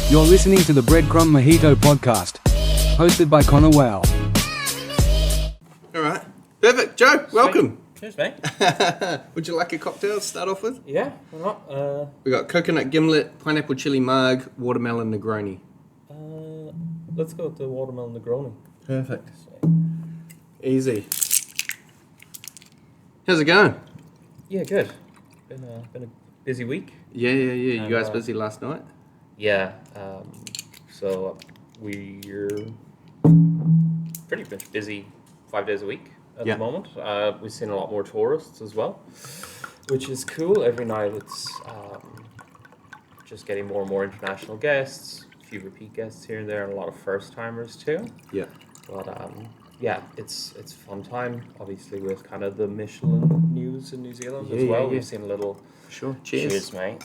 You're listening to the Breadcrumb Mojito podcast, hosted by Connor Whale. All right. Perfect. Joe, welcome. Cheers, mate. Would you like a cocktail to start off with? Yeah, why not? We got coconut gimlet, pineapple chili mug, watermelon Negroni. Let's go with the watermelon Negroni. Perfect. Easy. How's it going? Yeah, good. Been a busy week. Yeah. You And, guys busy last night? Yeah. So we're pretty much busy 5 days a week at the moment. We've seen a lot more tourists as well, which is cool. Every night it's just getting more and more international guests, a few repeat guests here and there, and a lot of first timers too. Yeah. But yeah, it's fun time. Obviously, with kind of the Michelin news in New Zealand as well. We've seen a little. Sure. Cheers, mate.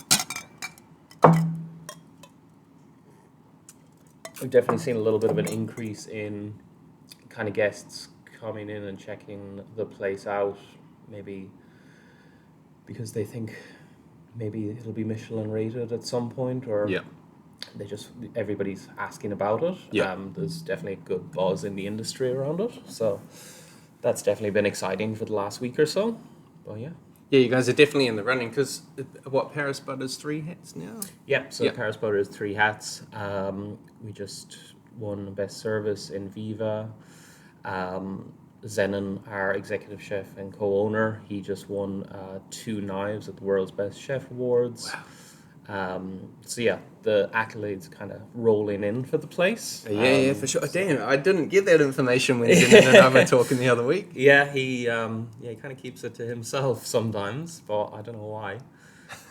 We've definitely seen a little bit of an increase in kind of guests coming in and checking the place out, maybe because they think maybe it'll be Michelin rated at some point, or everybody's asking about it. There's definitely a good buzz in the industry around it, so that's definitely been exciting for the last week or so. But yeah, you guys are definitely in the running because Paris Butter's 3 hats now? Paris Butter is 3 hats. We just won Best Service in Viva. Zenon, our executive chef and co-owner, he just won 2 knives at the World's Best Chef Awards. Wow. So yeah, the accolades kind of rolling in for the place. Yeah, for sure. Damn, I didn't get that information when Zenon and I were talking the other week. Yeah, he kind of keeps it to himself sometimes, but I don't know why.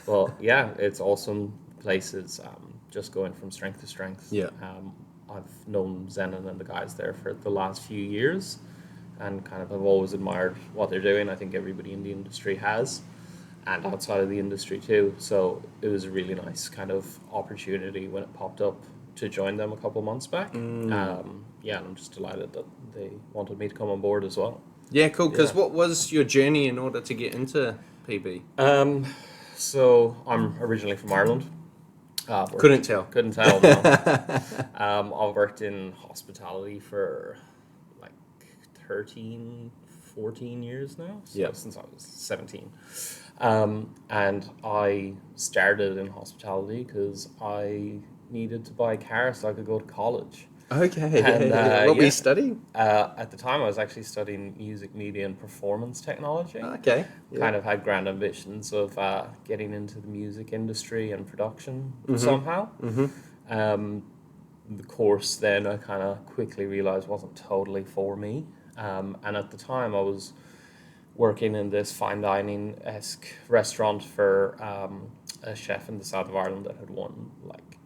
But yeah, it's awesome places, just going from strength to strength. Yeah. I've known Zenon and the guys there for the last few years, and kind of have always admired what they're doing. I think everybody in the industry has, and outside of the industry too. So it was a really nice kind of opportunity when it popped up to join them a couple months back. And I'm just delighted that they wanted me to come on board as well. Yeah, cool. Because what was your journey in order to get into PB? So I'm originally from Ireland. Couldn't tell. No. I've worked in hospitality for like 13, 14 years now. So since I was 17. And I started in hospitality because I needed to buy a car so I could go to college. Okay. And, what were you studying? At the time, I was actually studying music, media, and performance technology. Okay. Kind of had grand ambitions of getting into the music industry and production somehow. The course then I kind of quickly realized wasn't totally for me. And at the time, I was working in this fine dining-esque restaurant for a chef in the south of Ireland that had won like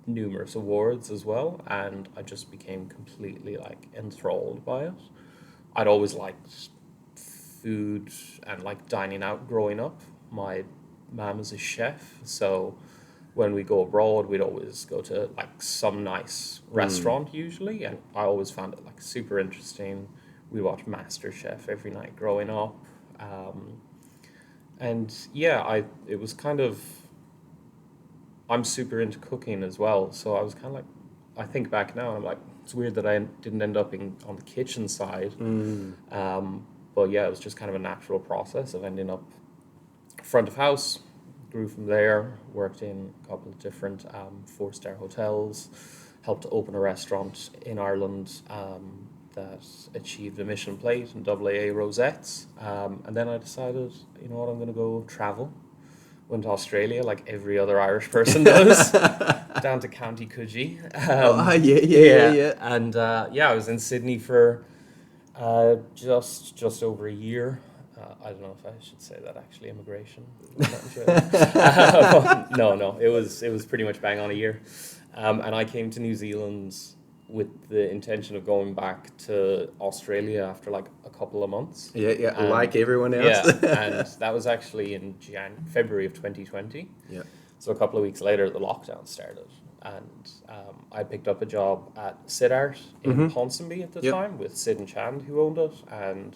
numerous awards as well, and I just became completely like enthralled by it. I'd always liked food and like dining out growing up. My mum is a chef, so when we go abroad we'd always go to like some nice restaurant usually, and I always found it like super interesting. We watched MasterChef every night growing up, and yeah, it was kind of, I'm super into cooking as well, so I was kind of like, I think back now and I'm like, it's weird that I didn't end up on the kitchen side. But yeah, it was just kind of a natural process of ending up front of house, grew from there, worked in a couple of different 4-star hotels, helped to open a restaurant in Ireland that achieved a Michelin plate and AA rosettes. And then I decided, you know what, I'm going to go travel. Went to Australia like every other Irish person does, down to County Coogee. Yeah. And I was in Sydney for just over a year. I don't know if I should say that actually, immigration. I'm not sure. No, it was pretty much bang on a year. And I came to New Zealand with the intention of going back to Australia after like a couple of months. Yeah, like everyone else. And that was actually in February of 2020. Yeah. So a couple of weeks later, the lockdown started, and I picked up a job at Sid Art in Ponsonby at the time with Sid and Chand, who owned it. And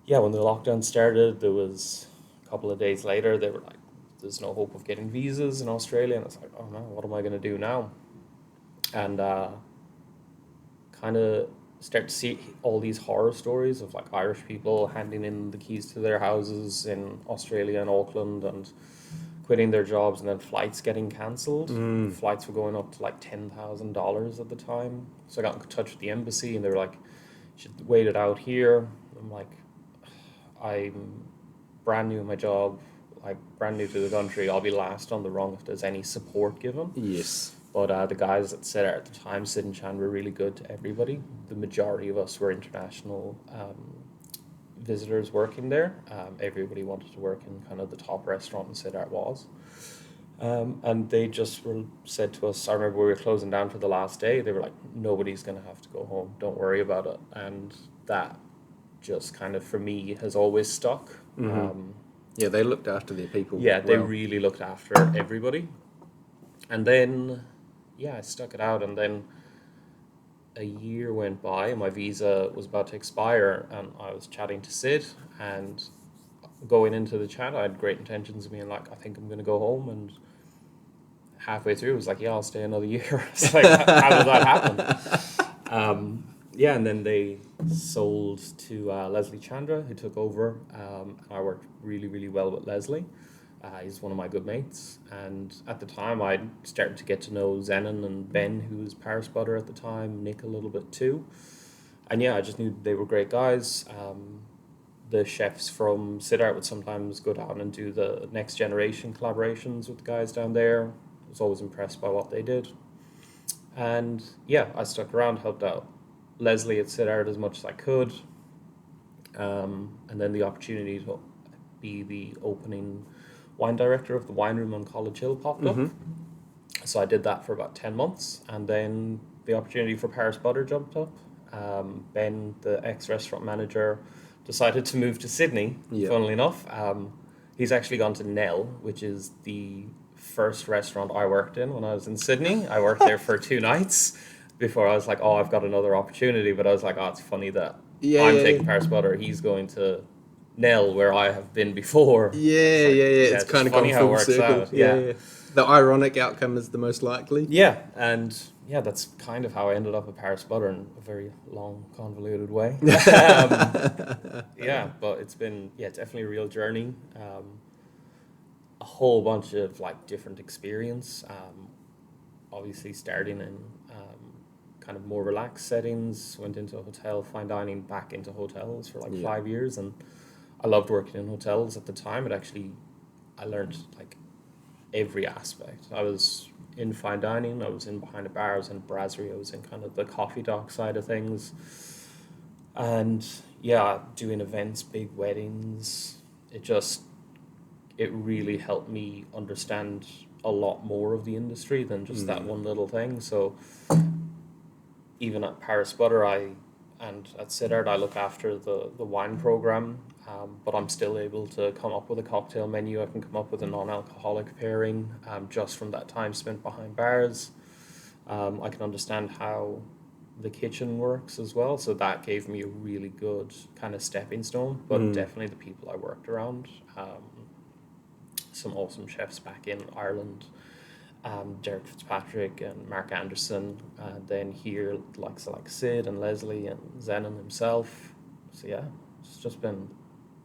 yeah, when the lockdown started, there was a couple of days later, they were like, there's no hope of getting visas in Australia, and it's like, oh no, what am I going to do now? And kind of start to see all these horror stories of like Irish people handing in the keys to their houses in Australia and Auckland and quitting their jobs, and then flights getting cancelled. Flights were going up to like $10,000 at the time. So I got in touch with the embassy, and they were like, you should wait it out here. I'm like, I'm brand new in my job, like brand new to the country. I'll be last on the rung if there's any support given. Yes. But the guys that said at the time, Sid and Chan, were really good to everybody. The majority of us were international visitors working there. Everybody wanted to work in kind of the top restaurant in Siddharth was. And they just said to us, I remember we were closing down for the last day, they were like, nobody's going to have to go home. Don't worry about it. And that just kind of, for me, has always stuck. Yeah, they looked after their people. Yeah, they well. really looked after everybody. And then, yeah, I stuck it out, and then a year went by, my visa was about to expire, and I was chatting to Sid, and going into the chat, I had great intentions of being like, I think I'm going to go home, and halfway through, it was like, yeah, I'll stay another year. It's like, how did that happen? Yeah, and then they sold to Leslie Chandra, who took over, and I worked really, really well with Leslie. He's one of my good mates, and at the time I started to get to know Zenon and Ben, who was Paris Butter at the time, Nick a little bit too, and yeah, I just knew they were great guys. The chefs from Siddharth would sometimes go down and do the next generation collaborations with the guys down there. I was always impressed by what they did, and yeah, I stuck around, helped out Leslie at Siddharth as much as I could, and then the opportunity to be the opening wine director of the wine room on College Hill popped up. So I did that for about 10 months, and then the opportunity for Paris Butter jumped up. Ben, the ex-restaurant manager, decided to move to Sydney, funnily enough. He's actually gone to Nell, which is the first restaurant I worked in when I was in Sydney. I worked there for 2 nights before I was like, oh, I've got another opportunity. But I was like, oh, it's funny that I'm taking Paris Butter, he's going to Nell, where I have been before. It's kind of funny gone how it full works circle. out. Yeah. The ironic outcome is the most likely. Yeah, and yeah, that's kind of how I ended up at Paris Butter in a very long, convoluted way. Yeah, but it's been, definitely a real journey. A whole bunch of like different experience. Obviously starting in kind of more relaxed settings, went into a hotel, fine dining, back into hotels for like 5 years, and I loved working in hotels at the time. I learned like every aspect. I was in fine dining, I was in behind the bar, I was in brasserie, I was in kind of the coffee dock side of things. And yeah, doing events, big weddings, it really helped me understand a lot more of the industry than just that one little thing. So even at Paris Butter, and at Siddharth, I look after the wine program, but I'm still able to come up with a cocktail menu. I can come up with a non-alcoholic pairing just from that time spent behind bars. I can understand how the kitchen works as well, so that gave me a really good kind of stepping stone, but definitely the people I worked around. Some awesome chefs back in Ireland, Derek Fitzpatrick and Mark Anderson, and then here like Sid and Leslie and Zenon himself. So yeah, it's just been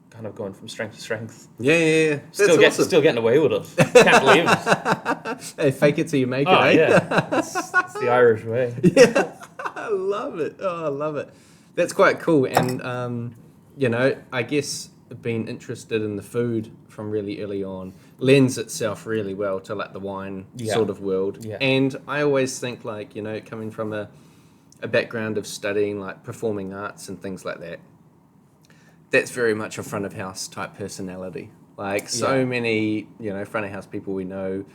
kind of going from strength to strength. Yeah. Still getting away with it. Can't believe it. Hey, fake it till you make it, Oh eh? yeah, it's the Irish way. Yeah, I love it. Oh, I love it. That's quite cool. And, I guess being interested in the food from really early on lends itself really well to like the wine sort of world. Yeah. And I always think like, coming from a background of studying like performing arts and things like that, that's very much a front of house type personality. Like so many, front of house people we know,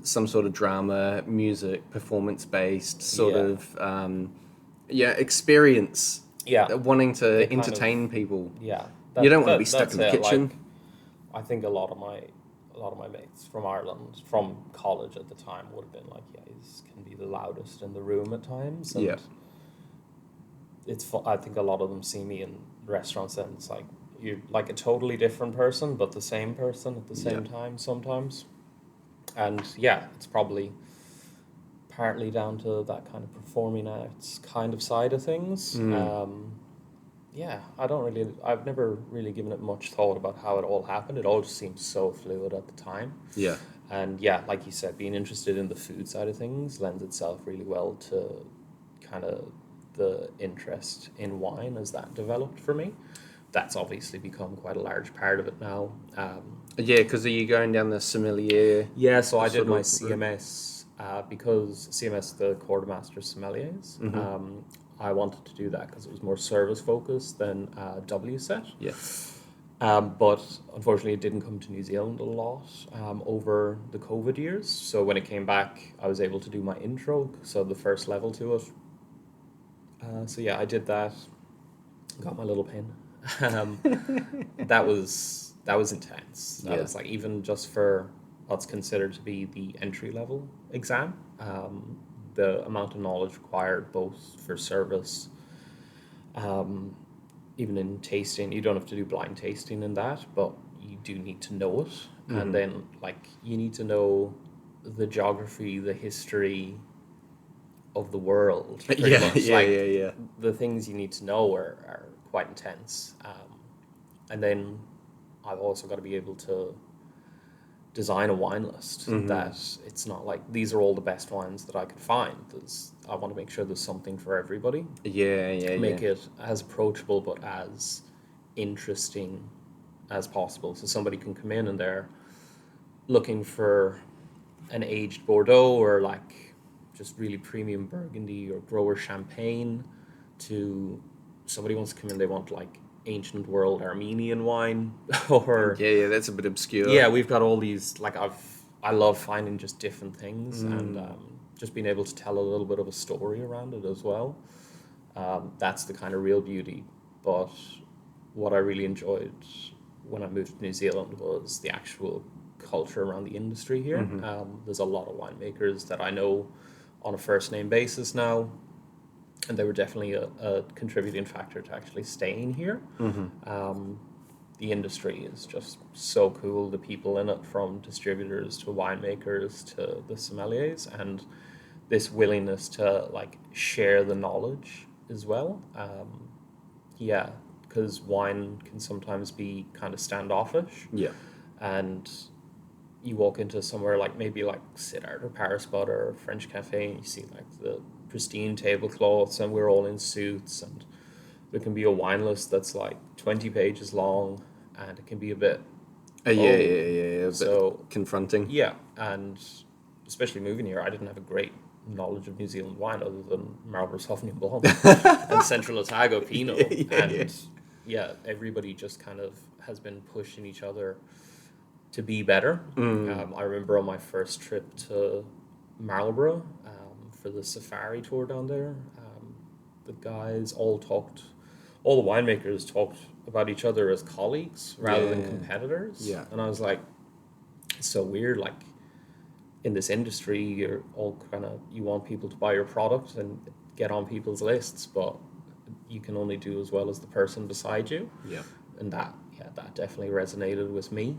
some sort of drama, music, performance based sort of experience. Yeah. Wanting to entertain people. Yeah. You don't want to be stuck in the kitchen. Like, I think a lot of my mates from Ireland, from college at the time, would have been like, he can be the loudest in the room at times. And it's I think a lot of them see me in restaurants and it's like, you're like a totally different person, but the same person at the same Yeah. time sometimes. And yeah, it's probably partly down to that kind of performing arts kind of side of things. Yeah, I've never really given it much thought about how it all happened. It all just seems so fluid at the time. Yeah. And yeah, like you said, being interested in the food side of things lends itself really well to kind of the interest in wine as that developed for me. That's obviously become quite a large part of it now. Yeah, because are you going down the sommelier? Yeah, so I did sort my of CMS because CMS, the Quartermaster Sommeliers. I wanted to do that because it was more service focused than WSET. Yeah. But unfortunately, it didn't come to New Zealand a lot over the COVID years. So when it came back, I was able to do my intro, so the first level to it. So yeah, I did that. Got my little pin. That was intense. That was like, even just for what's considered to be the entry level exam, the amount of knowledge required both for service, even in tasting. You don't have to do blind tasting in that, but you do need to know it. And then like you need to know the geography, the history of the world. Yeah. The things you need to know are quite intense. And then I've also got to be able to design a wine list that it's not like these are all the best wines that I could find. I want to make sure there's something for everybody. Make it as approachable but as interesting as possible. So somebody can come in and they're looking for an aged Bordeaux or like just really premium Burgundy or grower champagne, to somebody wants to come in, they want like ancient world Armenian wine or that's a bit obscure. Yeah, we've got all these, like I love finding just different things and just being able to tell a little bit of a story around it as well. That's the kind of real beauty. But what I really enjoyed when I moved to New Zealand was the actual culture around the industry here. There's a lot of winemakers that I know on a first name basis now, and they were definitely a contributing factor to actually staying here. The industry is just so cool. The people in it, from distributors to winemakers to the sommeliers, and this willingness to like share the knowledge as well. Because wine can sometimes be kind of standoffish. Yeah. And you walk into somewhere like maybe like Sittard or Paris Bud or French Cafe, and you see like the pristine tablecloths and we're all in suits, and there can be a wine list that's like 20 pages long, and it can be a bit A so bit confronting. Yeah, and especially moving here, I didn't have a great knowledge of New Zealand wine other than Marlborough Sauvignon Blanc and Central Otago Pinot. Everybody just kind of has been pushing each other to be better. I remember on my first trip to Marlborough for the safari tour down there, the guys all the winemakers talked about each other as colleagues rather than competitors. Yeah. And I was like, it's so weird, like in this industry, you're all you want people to buy your product and get on people's lists, but you can only do as well as the person beside you. Yeah. And that definitely resonated with me.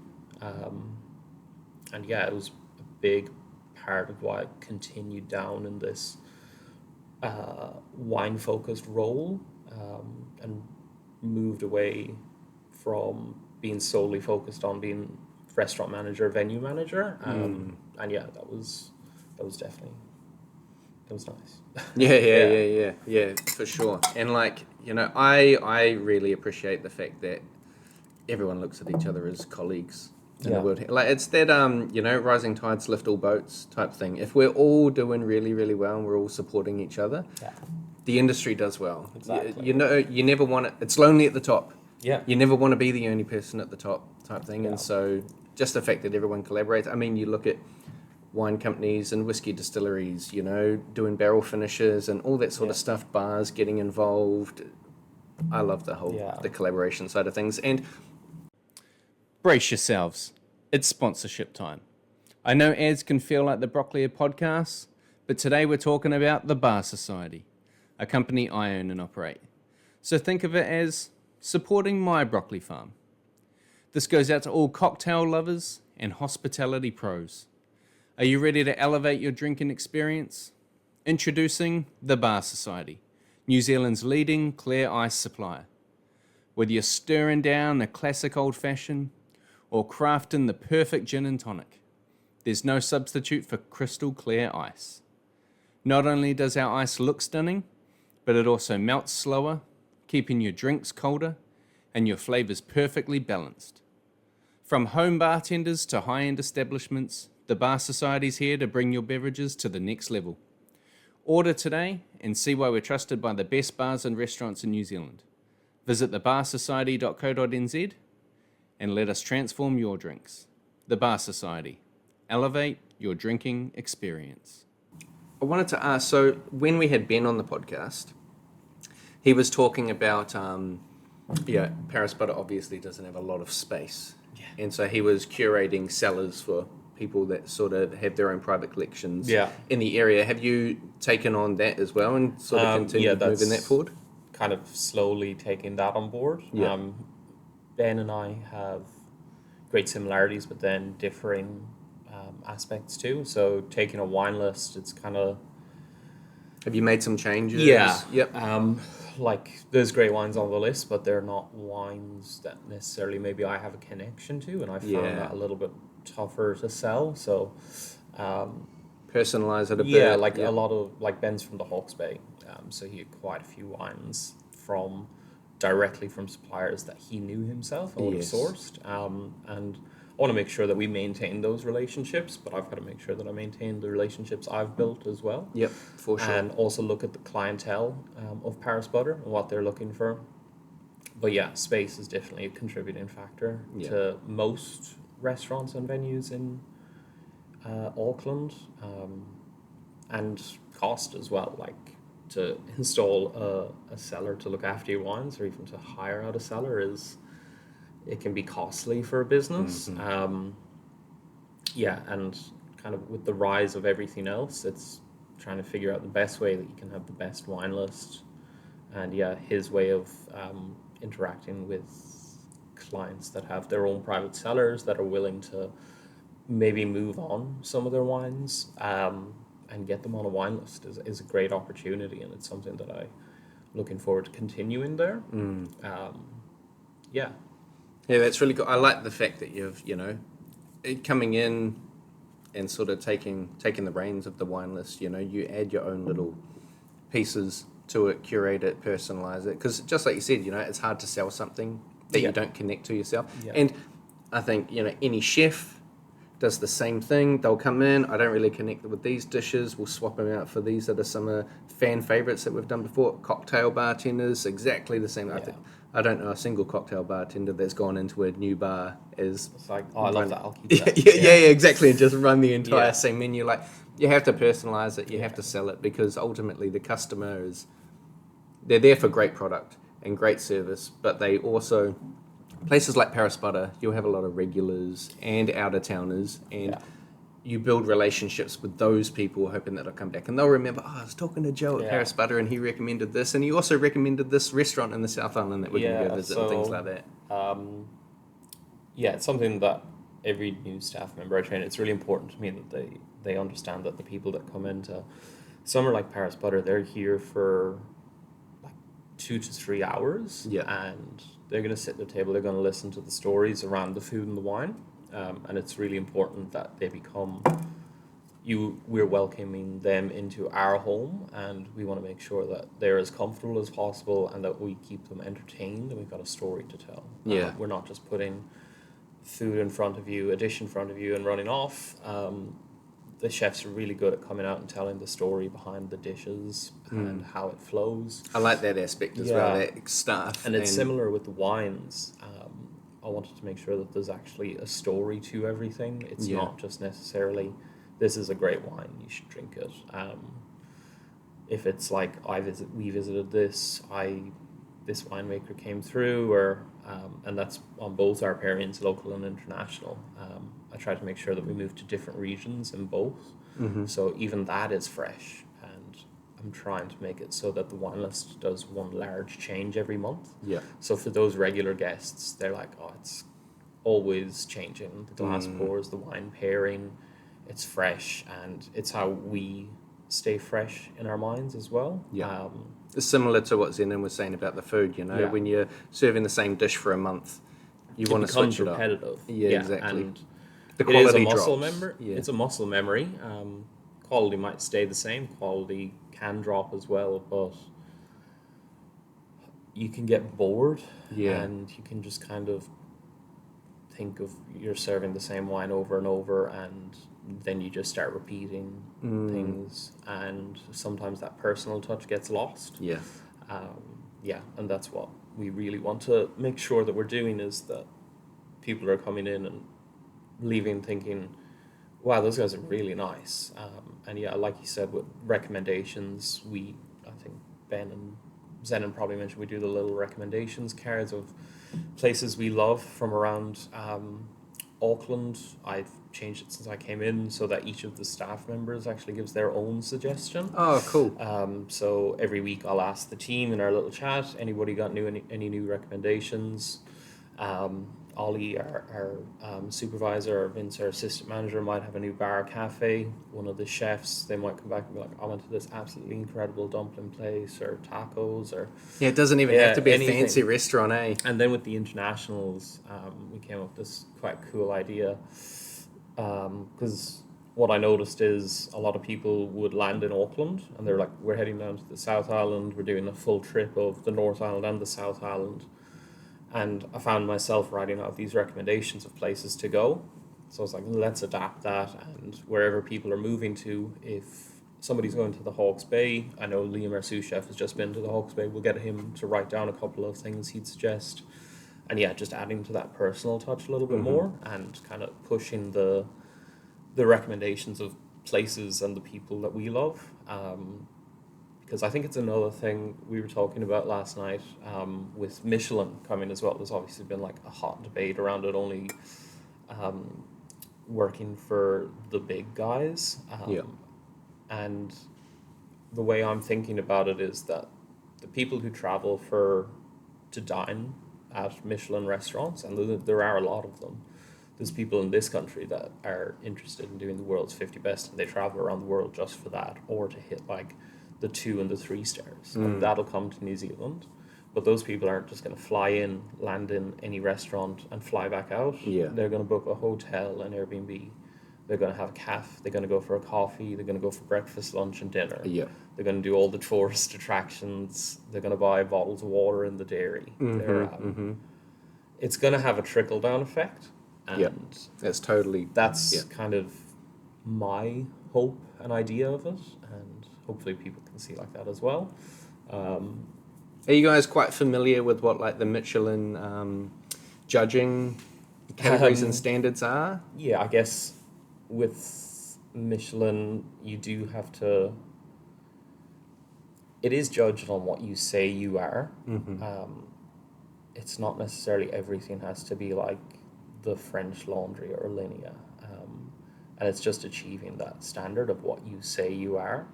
It was a big part of why I continued down in this wine-focused role and moved away from being solely focused on being restaurant manager, venue manager. That was nice. Yeah, for sure. And like, I really appreciate the fact that everyone looks at each other as colleagues in the world. Like, it's that rising tides lift all boats type thing. If we're all doing really, really well and we're all supporting each other, the industry does well. Exactly. You never want it. It's lonely at the top. Yeah. You never want to be the only person at the top type thing. And so just the fact that everyone collaborates. I mean, you look at wine companies and whiskey distilleries, doing barrel finishes and all that sort of stuff, bars getting involved. I love the whole the collaboration side of things. And brace yourselves. It's sponsorship time. I know ads can feel like the broccoli of podcasts, but today we're talking about the Bar Society, a company I own and operate. So think of it as supporting my broccoli farm. This goes out to all cocktail lovers and hospitality pros. Are you ready to elevate your drinking experience? Introducing the Bar Society, New Zealand's leading clear ice supplier. Whether you're stirring down a classic old-fashioned or crafting the perfect gin and tonic, there's no substitute for crystal clear ice. Not only does our ice look stunning, but it also melts slower, keeping your drinks colder and your flavors perfectly balanced. From home bartenders to high-end establishments, the Bar Society's here to bring your beverages to the next level. Order today and see why we're trusted by the best bars and restaurants in New Zealand. Visit thebarsociety.co.nz and let us transform your drinks. The Bar Society. Elevate your drinking experience. I wanted to ask, so when we had Ben on the podcast, he was talking about, Paris Butter obviously doesn't have a lot of space. Yeah. And so he was curating cellars for people that sort of have their own private collections in the area. Have you taken on that as well and sort of continued moving that forward? Kind of slowly taking that on board. Yeah. Ben and I have great similarities, but then differing aspects too. So taking a wine list, it's kind of... Have you made some changes? Yeah. Yep. Like there's great wines on the list, but they're not wines that necessarily maybe I have a connection to, and I found that a little bit tougher to sell. So personalize it a bit. A lot of, like Ben's from the Hawke's Bay, so he had quite a few wines directly from suppliers that he knew himself and would have sourced, and I want to make sure that we maintain those relationships, but I've got to make sure that I maintain the relationships I've built as well. Yep, for sure. And also look at the clientele of Paris Butter and what they're looking for. But yeah, space is definitely a contributing factor to most restaurants and venues in Auckland, and cost as well. Like to install a cellar to look after your wines, or even to hire out a cellar, it can be costly for a business. Mm-hmm. And kind of with the rise of everything else, it's trying to figure out the best way that you can have the best wine list. And his way of interacting with clients that have their own private cellars that are willing to maybe move on some of their wines and get them on a wine list is a great opportunity, and it's something that I'm looking forward to continuing there. Yeah, that's really cool. I like the fact that you've, coming in and sort of taking the reins of the wine list. You add your own little pieces to it, curate it, personalize it. Because just like you said, it's hard to sell something that you don't connect to yourself. Yeah. And I think, any chef does the same thing. They'll come in, I don't really connect with these dishes, we'll swap them out for these that are some fan favorites that we've done before. Cocktail bartenders, exactly the same. I don't know a single cocktail bartender that's gone into a new bar as... It's like, I love that, I'll keep that. Yeah, exactly, and just run the entire same menu. Like, you have to personalize it, you have to sell it, because ultimately the customer they're there for great product and great service, but they also... Places like Paris Butter, you'll have a lot of regulars and out-of-towners, and you build relationships with those people, hoping that they'll come back. And they'll remember, I was talking to Joe at Paris Butter, and he recommended this, and he also recommended this restaurant in the South Island that we can go visit, and things like that. It's something that every new staff member I train, it's really important to me that they understand that the people that come into somewhere like Paris Butter, they're here for like 2 to 3 hours, and they're going to sit at the table, they're going to listen to the stories around the food and the wine, and it's really important that they we're welcoming them into our home, and we want to make sure that they're as comfortable as possible and that we keep them entertained and we've got a story to tell. We're not just putting food in front of you, a dish in front of you and running off. The chefs are really good at coming out and telling the story behind the dishes and how it flows. I like that aspect as well, that staff. And it's similar with the wines. I wanted to make sure that there's actually a story to everything. It's not just necessarily, this is a great wine, you should drink it. If it's like, we visited this winemaker came through, and that's on both our pairings, local and international. I try to make sure that we move to different regions in both. Mm-hmm. So even that is fresh. And I'm trying to make it so that the wine list does one large change every month. Yeah. So for those regular guests, they're like, oh, it's always changing. The glass pours, the wine pairing, it's fresh, and it's how we stay fresh in our minds as well. Yeah. It's similar to what Zenon was saying about the food, you know, Yeah. when you're serving the same dish for a month, you want to switch it up. repetitive. Yeah, exactly. And The it is a quality muscle drops. memory. Yeah. It's a muscle memory. Quality might stay the same. Quality can drop as well, but you can get bored. Yeah. And you can just kind of think of you're serving the same wine over and over, and then you just start repeating things, and sometimes that personal touch gets lost. Yeah. And that's what we really want to make sure that we're doing, is that people are coming in and leaving thinking, wow, those guys are really nice. And yeah, like you said, with recommendations, I think Ben and Zenon probably mentioned, we do the little recommendations cards of places we love from around Auckland. I've changed it since I came in so that each of the staff members actually gives their own suggestion. Oh, cool. So every week I'll ask the team in our little chat, anybody got any new recommendations? Ollie, our supervisor, or Vince, our assistant manager, might have a new bar or cafe. One of the chefs, they might come back and be like, I went to this absolutely incredible dumpling place, or tacos, or... Yeah, it doesn't even have to be anything. a fancy restaurant, eh? And then with the internationals, we came up with this quite cool idea, because what I noticed is a lot of people would land in Auckland, and they're like, we're heading down to the South Island, we're doing a full trip of the North Island and the South Island. And I found myself writing out these recommendations of places to go. So I was like, let's adapt that, and wherever people are moving to, if somebody's going to the Hawke's Bay, I know Liam, our sous chef, has just been to the Hawke's Bay, we'll get him to write down a couple of things he'd suggest. And yeah, just adding to that personal touch a little bit more, and kind of pushing the recommendations of places and the people that we love. Because I think it's another thing we were talking about last night, with Michelin coming as well. There's obviously been like a hot debate around it only working for the big guys. And the way I'm thinking about it is that the people who travel to dine at Michelin restaurants, and there are a lot of them, there's people in this country that are interested in doing the world's 50 best, and they travel around the world just for that, or to hit like the 2 and the 3 stars. And that'll come to New Zealand. But those people aren't just going to fly in, land in any restaurant, and fly back out. Yeah. They're going to book a hotel, an Airbnb. They're going to have a cafe. They're going to go for a coffee. They're going to go for breakfast, lunch, and dinner. Yeah. They're going to do all the tourist attractions. They're going to buy bottles of water in the dairy. It's going to have a trickle-down effect. And that's totally... That's kind of my hope and idea of it. And hopefully people can see like that as well. Are you guys quite familiar with what like the Michelin judging categories and standards are? Yeah, I guess with Michelin, you do have to... It is judged on what you say you are. It's not necessarily everything has to be like the French Laundry or Linea. And it's just achieving that standard of what you say you are.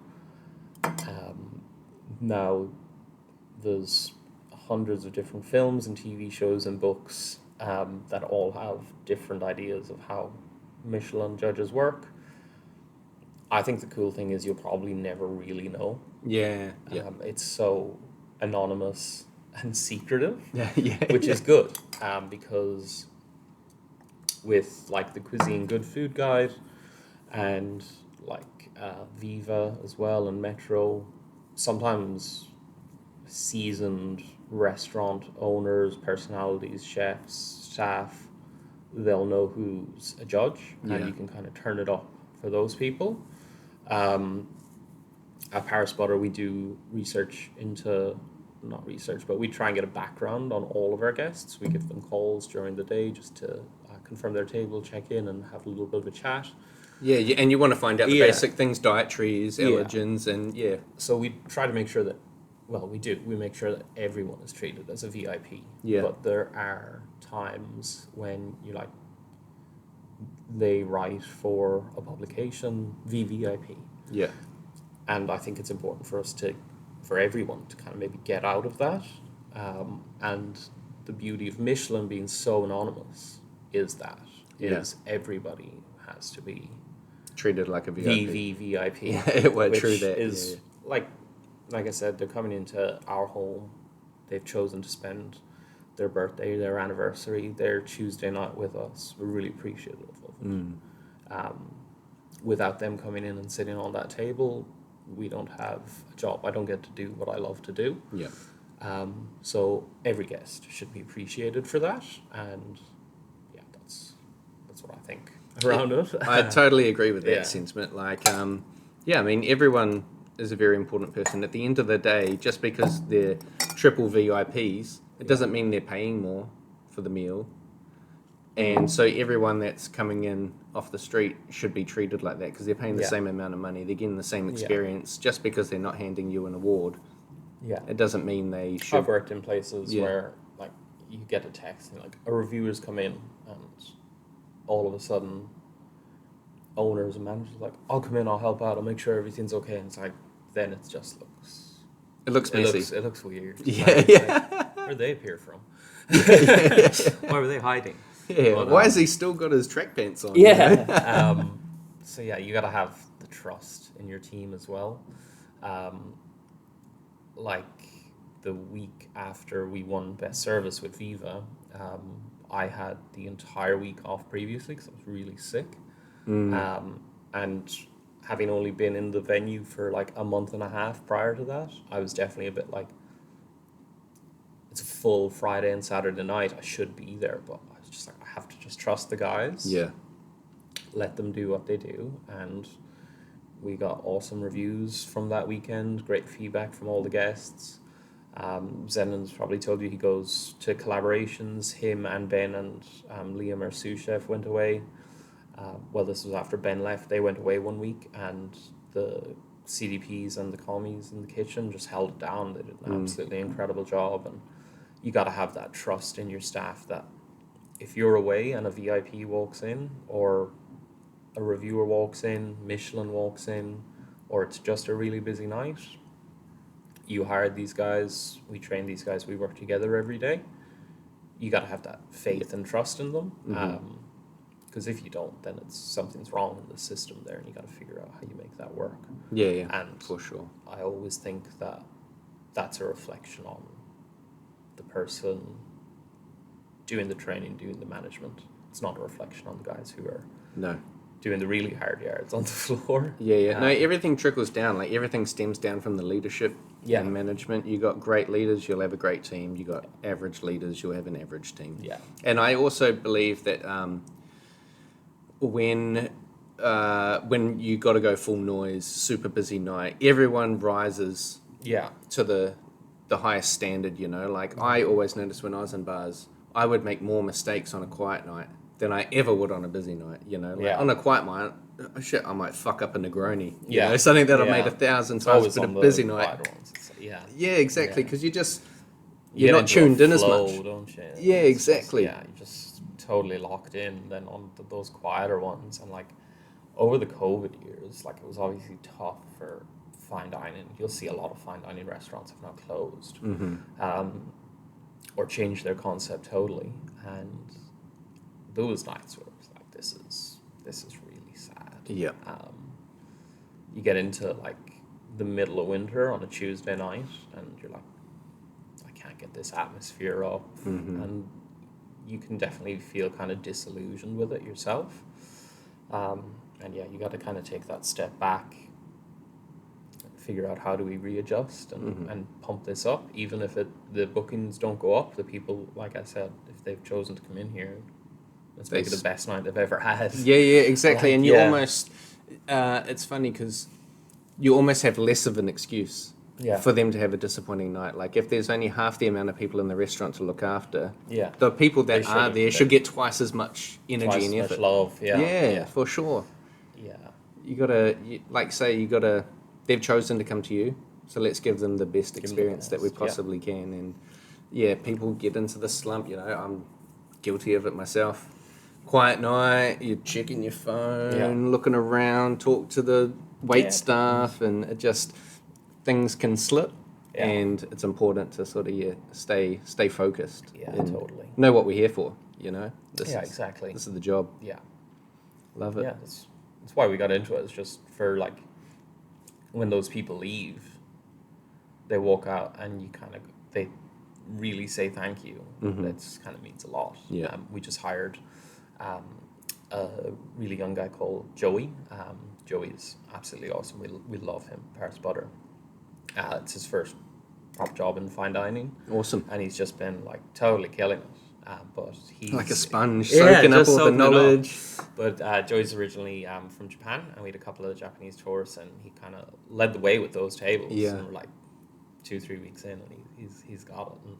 Now, there's hundreds of different films and TV shows and books that all have different ideas of how Michelin judges work. I think the cool thing is you'll probably never really know. Yeah. It's so anonymous and secretive, Yeah. which is good, because with like the Cuisine Good Food Guide and like Viva as well and Metro, sometimes seasoned restaurant owners, personalities, chefs, staff, they'll know who's a judge, and you can kind of turn it up for those people. At Paris Butter, we do research into, not research, but we try and get a background on all of our guests. We give them calls during the day just to confirm their table, check in, and have a little bit of a chat. Yeah, and you want to find out the basic things, dietaries, allergens, and So we try to make sure that, well, we do. We make sure that everyone is treated as a VIP. Yeah. But there are times when they write for a publication, VVIP. Yeah. And I think it's important for everyone to kind of maybe get out of that. And the beauty of Michelin being so anonymous is everybody has to be treated like a VIP. VVVIP. Yeah, well, which true that. is like I said, they're coming into our home. They've chosen to spend their birthday, their anniversary, their Tuesday night with us. We're really appreciative of it. Without them coming in and sitting on that table, we don't have a job. I don't get to do what I love to do. Yeah. So every guest should be appreciated for that, and yeah, that's what I think around it. I totally agree with that sentiment. Like, I mean, everyone is a very important person. At the end of the day, just because they're triple VIPs, it doesn't mean they're paying more for the meal. And so everyone that's coming in off the street should be treated like that because they're paying the same amount of money. They're getting the same experience just because they're not handing you an award. Yeah. It doesn't mean they should. I've worked in places where like you get a text and like a reviewer's come in and all of a sudden owners and managers are like, I'll come in, I'll help out, I'll make sure everything's okay. And it's like, then it just looks... It looks messy. It looks weird. Where'd they appear from? Why were they hiding? Yeah, but, why has he still got his track pants on? Yeah. So yeah, you got to have the trust in your team as well. Like the week after we won Best Service with Viva, I had the entire week off previously because I was really sick. And having only been in the venue for like a month and a half prior to that, I was definitely a bit like, it's a full Friday and Saturday night, I should be there, but I was just like, I have to just trust the guys. Yeah. Let them do what they do. And we got awesome reviews from that weekend, great feedback from all the guests. Zenon's probably told you he goes to collaborations. Him and Ben and Liam, our sous chef, went away. This was after Ben left. They went away one week, and the CDPs and the commies in the kitchen just held it down. They did an absolutely incredible job, and you got to have that trust in your staff that if you're away and a VIP walks in, or a reviewer walks in, Michelin walks in, or it's just a really busy night, you hired these guys, we train these guys, we work together every day. You got to have that faith and trust in them. Because if you don't, then something's wrong in the system there, and you got to figure out how you make that work. Yeah, and for sure. I always think that that's a reflection on the person doing the training, doing the management. It's not a reflection on the guys who are doing the really hard yards on the floor. No, everything trickles down. Like everything stems down from the leadership and management. You got great leaders, you'll have a great team. You got average leaders, you'll have an average team. Yeah, and I also believe that. When you got to go full noise, super busy night, everyone rises to the highest standard, you know. Like I always noticed when I was in bars, I would make more mistakes on a quiet night than I ever would on a busy night, you know. Like on a quiet night, I might fuck up a Negroni, you know, something that I made 1,000 times, but a busy night. Exactly, because you're not tuned in as much. Don't you? Yeah, exactly. You're just totally locked in then on those quieter ones. And like over the COVID years, like it was obviously tough for fine dining. You'll see a lot of fine dining restaurants have now closed or changed their concept totally. And those nights where it was like, this is really sad. Yeah. You get into like the middle of winter on a Tuesday night, and you're like, I can't get this atmosphere up, and you can definitely feel kind of disillusioned with it yourself. And you got to kind of take that step back and figure out how do we readjust and pump this up, even if the bookings don't go up. The people, like I said, if they've chosen to come in here, let's make it the best night they've ever had. Yeah, exactly. And you almost, it's funny because you almost have less of an excuse for them to have a disappointing night. Like if there's only half the amount of people in the restaurant to look after, the people that are there should get twice as much energy and effort. Much love. Yeah, for sure. Yeah. You gotta, they've chosen to come to you, so let's give them the best experience that we possibly can. And people get into the slump, you know, I'm guilty of it myself. quiet night, you're checking your phone, looking around, talk to the wait staff, and it just, things can slip. Yeah. And it's important to sort of stay focused. Yeah, totally. Know what we're here for, Exactly. This is the job. Yeah. Love it. Yeah, that's why we got into it. It's just for like when those people leave, they walk out and they really say thank you. Mm-hmm. That kind of means a lot. Yeah. We just hired a really young guy called Joey. Joey is absolutely awesome. We love him. Paris butter. It's his first proper job in fine dining. Awesome. And he's just been like totally killing it. But he's like a sponge, soaking up all the knowledge. But Joey's originally from Japan, and we had a couple of Japanese tourists, and he kind of led the way with those tables. Yeah. And we're like 2-3 weeks in, and he's got it. And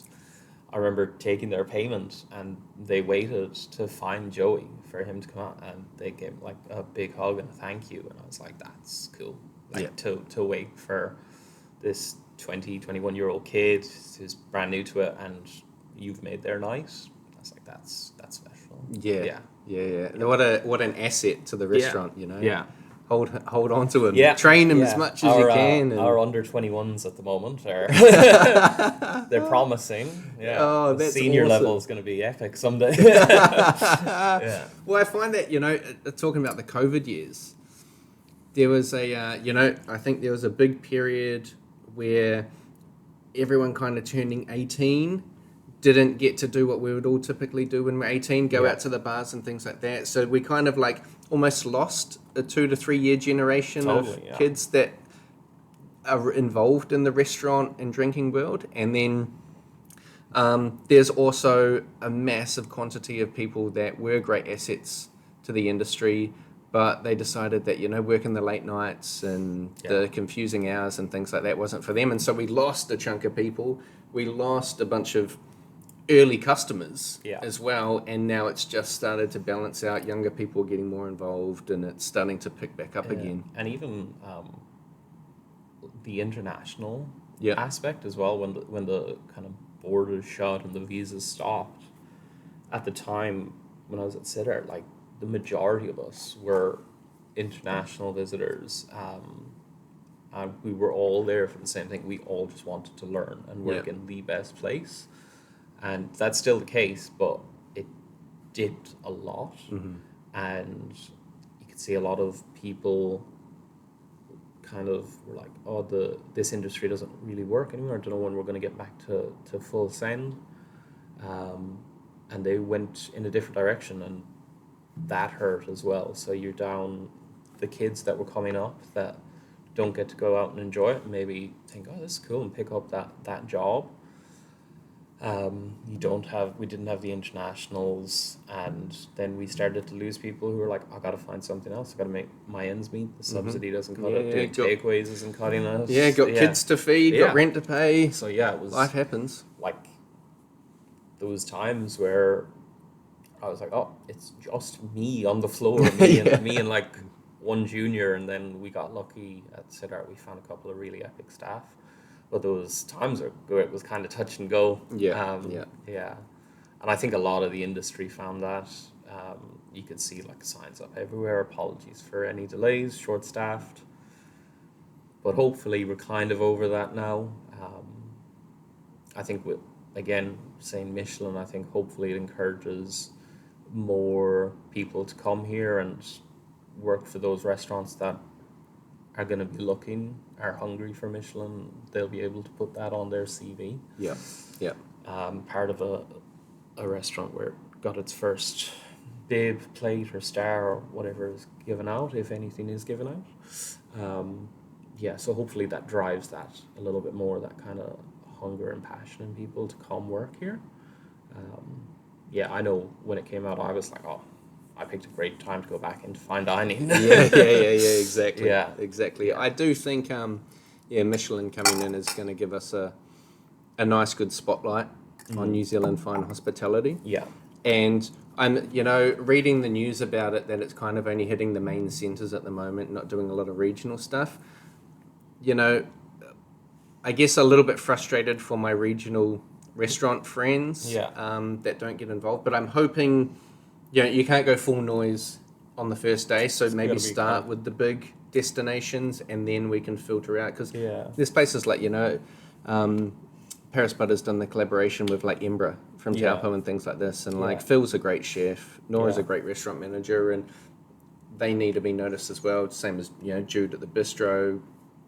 I remember taking their payment, and they waited to find Joey for him to come out, and they gave him like a big hug and a thank you, and I was like, that's cool. Like to wait for this 20-21-year-old kid who's brand new to it, and you've made their night. I was like, that's special. Yeah. What an asset to the restaurant, Yeah. Hold on to him. Yeah. Train him as much as you can. Our under 21s at the moment are they're promising. Yeah. Oh, that's senior awesome. level is going to be epic someday. Well, I find that talking about the COVID years, there was I think there was a big period where everyone kind of turning 18 didn't get to do what we would all typically do when we're 18, go out to the bars and things like that. So we kind of like almost lost a 2 to 3 year generation of kids that are involved in the restaurant and drinking world. And then there's also a massive quantity of people that were great assets to the industry, but they decided that, working the late nights and the confusing hours and things like that wasn't for them. And so we lost a chunk of people. We lost a bunch of early customers as well, and now it's just started to balance out. Younger people are getting more involved, and it's starting to pick back up again. And even the international aspect as well, when the kind of borders shut and the visas stopped. At the time when I was at Sitter, like the majority of us were international visitors, and we were all there for the same thing. We all just wanted to learn and work in the best place. And that's still the case, but it dipped a lot. Mm-hmm. And you could see a lot of people kind of were like, this industry doesn't really work anymore. I don't know when we're going to get back to full send. And they went in a different direction, and that hurt as well. So you're down the kids that were coming up that don't get to go out and enjoy it, and maybe think, this is cool, and pick up that job. We didn't have the internationals, and then we started to lose people who were like, I gotta find something else, I gotta make my ends meet, the subsidy doesn't cut it, doing takeaways isn't cutting it. Got kids to feed, got rent to pay. So it was, life happens. Like, there was times where I was like, it's just me on the floor, me and like one junior, and then we got lucky at Sitter, we found a couple of really epic staff. But there was times where it was kind of touch and go. And I think a lot of the industry found that. You could see like signs up everywhere. Apologies for any delays, short-staffed. But hopefully we're kind of over that now. I think saying Michelin, I think hopefully it encourages more people to come here and work for those restaurants that are going to be are hungry for Michelin. They'll be able to put that on their CV. Part of a restaurant where it got its first bib, plate, or star, or whatever is given out, if anything is given out. So hopefully that drives that a little bit more, that kind of hunger and passion in people to come work here. I know when it came out, I was like, I picked a great time to go back into fine dining. Exactly. Exactly. I do think, Michelin coming in is going to give us a nice, good spotlight on New Zealand fine hospitality. Yeah. And I'm, reading the news about it, that it's kind of only hitting the main centres at the moment, not doing a lot of regional stuff. I guess a little bit frustrated for my regional restaurant friends that don't get involved, but I'm hoping You can't go full noise on the first day, so maybe gotta be start kind of- with the big destinations, and then we can filter out, because Yeah. there's places like, Paris Butter's done the collaboration with like Embra from Yeah. Taupo and things like this, and like Yeah. Phil's a great chef, Nora's Yeah. a great restaurant manager, and they need to be noticed as well. Same as Jude at the bistro,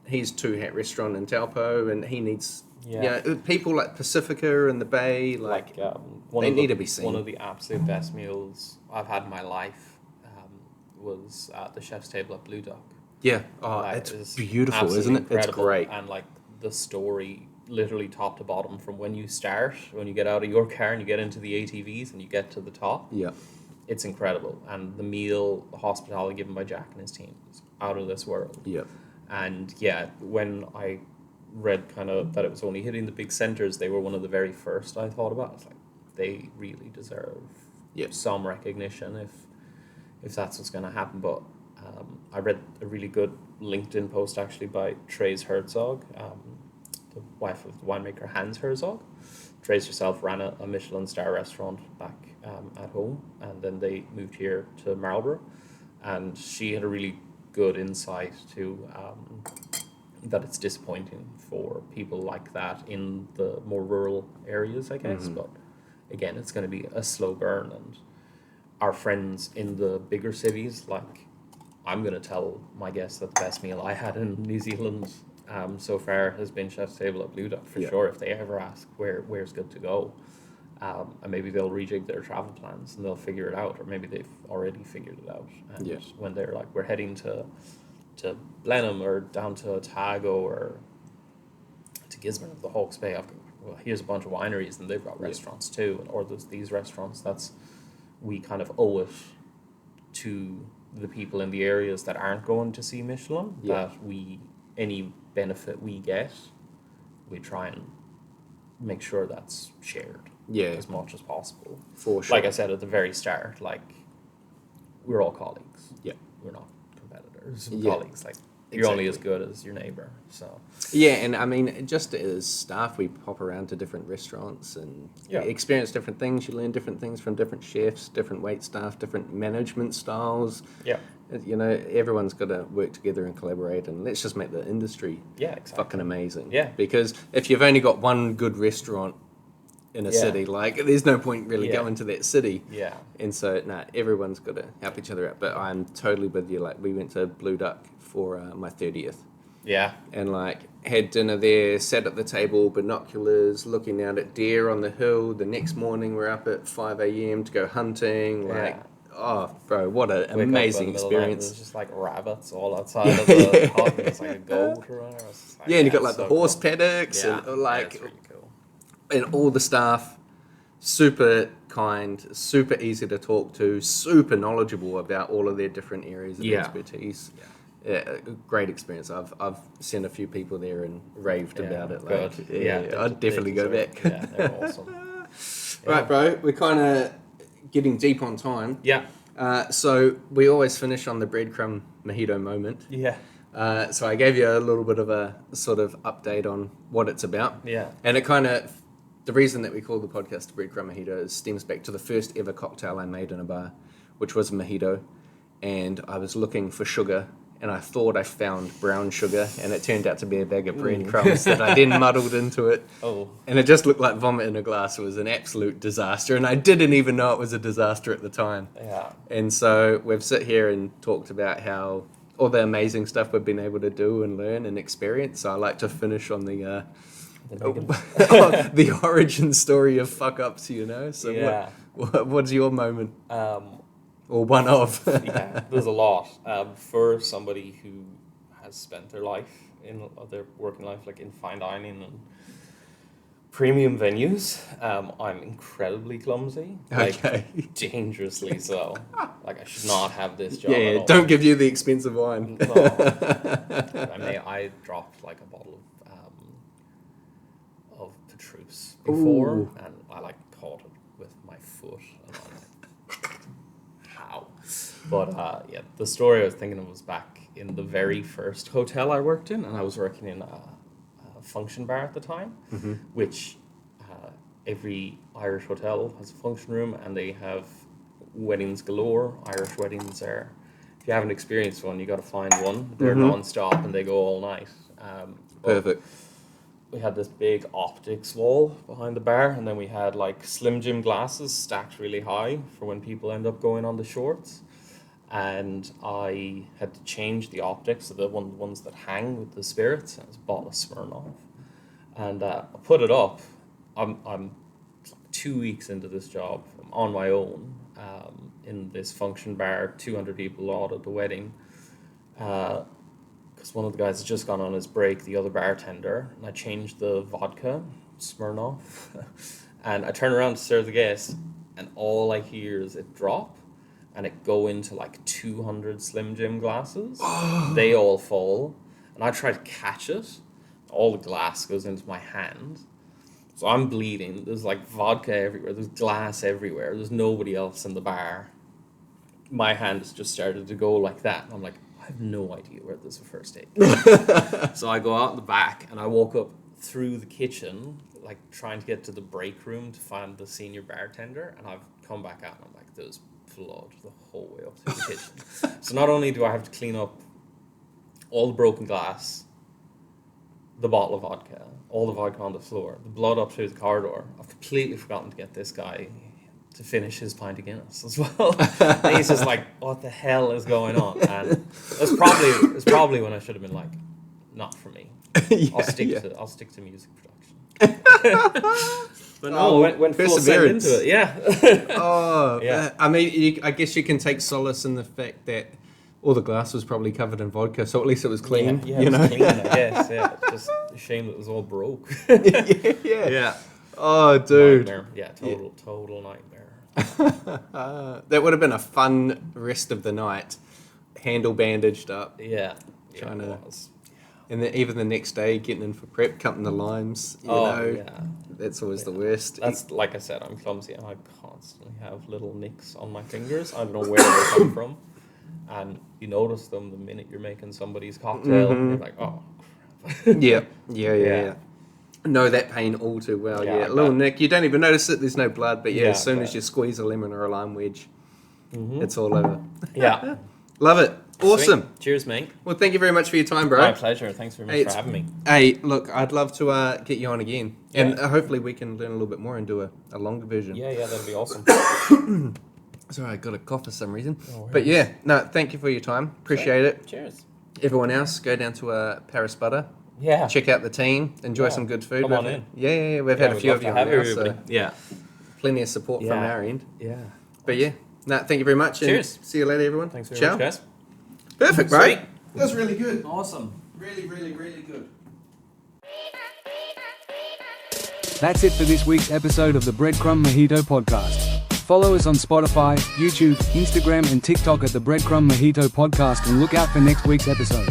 he's two-hat restaurant in Taupo, and he needs people like Pacifica and the Bay, like they need to be seen. One of the absolute best meals I've had in my life was at the chef's table at Blue Duck. Yeah, That it's is beautiful, absolutely isn't it? It's incredible. great. And like the story, literally top to bottom, from when you start, when you get out of your car and you get into the ATVs and you get to the top. Yeah, It's incredible. And the meal, the hospitality given by Jack and his team is out of this world. yeah, And when I read kind of that it was only hitting the big centers, they were one of the very first I thought about. It's like, they really deserve some recognition if that's what's going to happen. But I read a really good LinkedIn post actually by Therese Herzog, the wife of the winemaker Hans Herzog. Therese herself ran a Michelin star restaurant back at home, and then they moved here to Marlborough, and she had a really good insight to that it's disappointing for people like that in the more rural areas, I guess. But again, it's going to be a slow burn, and our friends in the bigger cities, like, I'm going to tell my guests that the best meal I had in New Zealand so far has been Chef's Table at Blue Duck, for sure. If they ever ask where's good to go, and maybe they'll rejig their travel plans and they'll figure it out, or maybe they've already figured it out. And when they're like, we're heading to Blenheim or down to Otago or to Gisborne of the Hawke's Bay, here's a bunch of wineries and they've got restaurants too, or there's these restaurants. We kind of owe it to the people in the areas that aren't going to see Michelin, that any benefit we get, we try and make sure that's shared as much as possible. For sure. Like I said at the very start, like, we're all colleagues. Yeah. We're not competitors. We're colleagues. Like, you're only as good as your neighbour. So and I mean, just as staff, we pop around to different restaurants and experience different things. You learn different things from different chefs, different wait staff, different management styles. Yeah. Everyone's got to work together and collaborate, and let's just make the industry fucking amazing. Yeah. Because if you've only got one good restaurant in a city, like, there's no point really going to that city. Yeah. And so, everyone's got to help each other out. But I'm totally with you. Like, we went to Blue Duck for my 30th. Yeah. And, like, had dinner there, sat at the table, binoculars, looking out at deer on the hill. The next morning, we're up at 5 a.m. to go hunting. Like, oh, bro, what an amazing experience. There's just, like, rabbits all outside of the hut. And it's like a goat or whatever. And you got, like, the horse paddocks. And, like, it's really cool. And all the staff, super kind, super easy to talk to, super knowledgeable about all of their different areas of expertise. Great experience. I've seen a few people there and raved about it. Like, I'd definitely go back. Yeah, they're awesome. Right, bro. We're kind of getting deep on time. Yeah. So we always finish on the breadcrumb mojito moment. Yeah. So I gave you a little bit of a sort of update on what it's about. Yeah. And it kind of, the reason that we call the podcast Breadcrumb Mojito stems back to the first ever cocktail I made in a bar, which was a mojito. And I was looking for sugar, and I thought I found brown sugar, and it turned out to be a bag of breadcrumbs that I then muddled into it. Oh. And it just looked like vomit in a glass. It was an absolute disaster, and I didn't even know it was a disaster at the time. Yeah. And so we've sit here and talked about how all the amazing stuff we've been able to do and learn and experience. So I like to finish on the the origin story of fuck ups, So what's your moment? Or one of? There's a lot. For somebody who has spent their life their working life like in fine dining and premium venues, I'm incredibly clumsy. Like, dangerously so. Like, I should not have this job. Yeah, don't give you the expensive wine. No. I dropped like a bottle of Petrus before, and I like caught it with my foot, and I'm like, how? But the story I was thinking of was back in the very first hotel I worked in, and I was working in a function bar at the time, which every Irish hotel has a function room, and they have weddings galore, Irish weddings are. If you haven't experienced one, you got to find one. They're non-stop and they go all night. Perfect. We had this big optics wall behind the bar, and then we had like Slim Jim glasses stacked really high for when people end up going on the shorts. And I had to change the optics of the ones that hang with the spirits. And it was a bottle of Smirnoff, and I put it up. I'm 2 weeks into this job. I'm on my own in this function bar. 200 people out at the wedding. Because one of the guys has just gone on his break, the other bartender, and I changed the vodka, Smirnoff, and I turn around to serve the guests, and all I hear is it drop, and it go into like 200 Slim Jim glasses. They all fall, and I try to catch it. All the glass goes into my hand, so I'm bleeding. There's like vodka everywhere. There's glass everywhere. There's nobody else in the bar. My hand has just started to go like that, and I'm like, I have no idea where there's a first aid. So I go out in the back and I walk up through the kitchen, like trying to get to the break room to find the senior bartender, and I've come back out and I'm like, there's blood the whole way up through the kitchen. So not only do I have to clean up all the broken glass, the bottle of vodka, all the vodka on the floor, the blood up through the corridor, I've completely forgotten to get this guy to finish his pint of Guinness as well. And he's just like, what the hell is going on? And it's probably when I should have been like, not for me. I'll stick to music production. But no, went full send into it. Yeah. Yeah. I mean, I guess you can take solace in the fact that all the glass was probably covered in vodka, so at least it was clean. Yeah, it was clean, I guess. Yeah, just a shame that it was all broke. Yeah. Oh, dude. Nightmare. Yeah, total nightmare. That would have been a fun rest of the night. Handle bandaged up. Yeah. Trying to, and then even the next day, getting in for prep, cutting the limes. You know, yeah. That's always the worst. That's, like I said, I'm clumsy and I constantly have little nicks on my fingers. I don't know where they come from. And you notice them the minute you're making somebody's cocktail. You're like, oh, crap. Yeah. Know that pain all too well. Yeah, little nick. You don't even notice it. There's no blood, but as soon as you squeeze a lemon or a lime wedge, it's all over. Yeah. Love it. Awesome. Sweet. Cheers, mate. Well, thank you very much for your time, bro. My pleasure. Thanks very much for having me. Hey, look, I'd love to get you on again. And hopefully we can learn a little bit more and do a longer version. Yeah, that'd be awesome. Sorry, I got a cough for some reason. But thank you for your time. Appreciate it. Cheers. Everyone else, go down to Paris Butter. Yeah. Check out the team. Enjoy some good food. Come on in. Yeah. We've had a few of you on now, so yeah. Plenty of support from our end. Yeah. But thank you very much. Cheers. And see you later, everyone. Thanks very much, guys. Perfect, bro. Sweet. That was really good. Awesome. Really, really, really good. That's it for this week's episode of the Breadcrumb Mojito Podcast. Follow us on Spotify, YouTube, Instagram and TikTok at the Breadcrumb Mojito Podcast and look out for next week's episode.